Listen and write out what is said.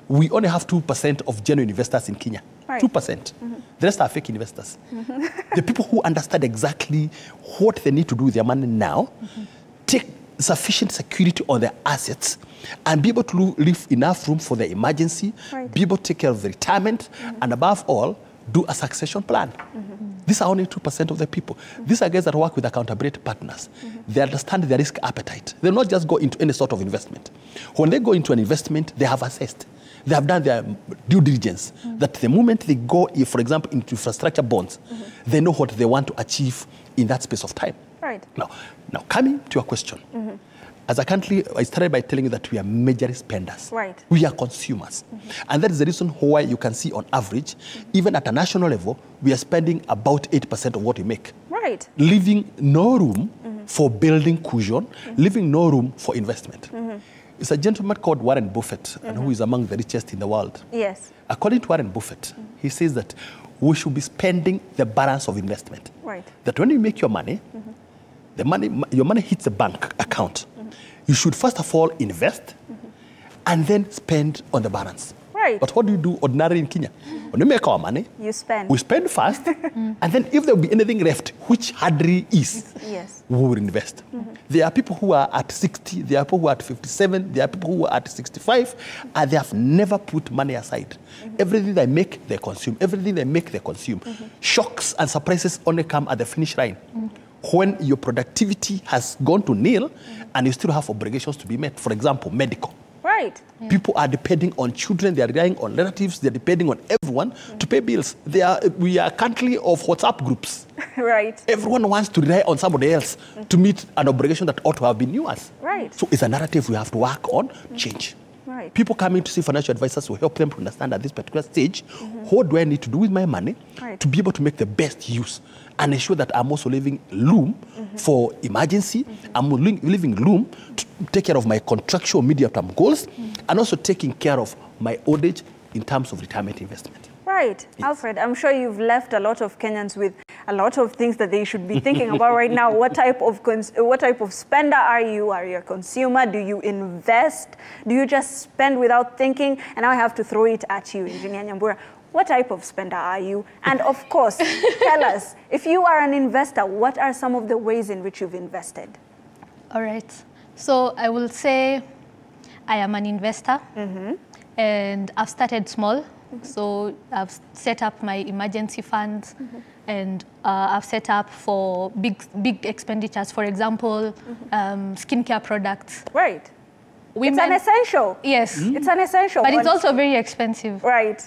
we only have 2% of genuine investors in Kenya. Right. 2%. The rest are fake investors. The people who understand exactly what they need to do with their money now, take sufficient security on their assets, and be able to leave enough room for their emergency, be able to take care of the retirement, and above all, do a succession plan. These are only 2% of the people. These are guys that work with accountability partners. They understand their risk appetite. They'll not just go into any sort of investment. When they go into an investment, they have assessed. They have done their due diligence. That the moment they go, for example, into infrastructure bonds, they know what they want to achieve in that space of time. Right. Now coming to your question. As a country, I started by telling you that we are major spenders. Right. We are consumers. And that is the reason why you can see on average, even at a national level, we are spending about 8% of what we make. Right. Leaving no room for building cushion, leaving no room for investment. It's a gentleman called Warren Buffett, and who is among the richest in the world. Yes. According to Warren Buffett, he says that we should be spending the balance of investment. Right. That when you make your money, your money hits the bank account. You should first of all invest and then spend on the balance. Right. But what do you do ordinarily in Kenya? When we make our money, You spend. we spend first, and then if there will be anything left, which hardly is, Yes. we will invest. There are people who are at 60, there are people who are at 57, there are people who are at 65, and they have never put money aside. Everything they make, they consume. Everything they make, they consume. Shocks and surprises only come at the finish line. When your productivity has gone to nil and you still have obligations to be met. For example, medical. Right. People are depending on children, they are relying on relatives, they are depending on everyone to pay bills. We are a country of WhatsApp groups. Right. Everyone wants to rely on somebody else to meet an obligation that ought to have been yours. Right. So it's a narrative we have to work on, change. Right. People coming to see financial advisors will help them to understand at this particular stage, what do I need to do with my money to be able to make the best use and ensure that I'm also leaving room for emergency, I'm leaving room to take care of my contractual medium-term goals, and also taking care of my old age in terms of retirement investment. Right. Yes. Alfred, I'm sure you've left a lot of Kenyans with a lot of things that they should be thinking about right now. What type of spender are you? Are you a consumer? Do you invest? Do you just spend without thinking? And now I have to throw it at you, Engineer Nyambura. What type of spender are you? And of course, tell us, if you are an investor, what are some of the ways in which you've invested? All right. So I will say I am an investor, and I've started small. So I've set up my emergency funds, and I've set up for big expenditures. For example, skincare products. Right. It's an essential. Yes. It's an essential. But it's also very expensive. Right.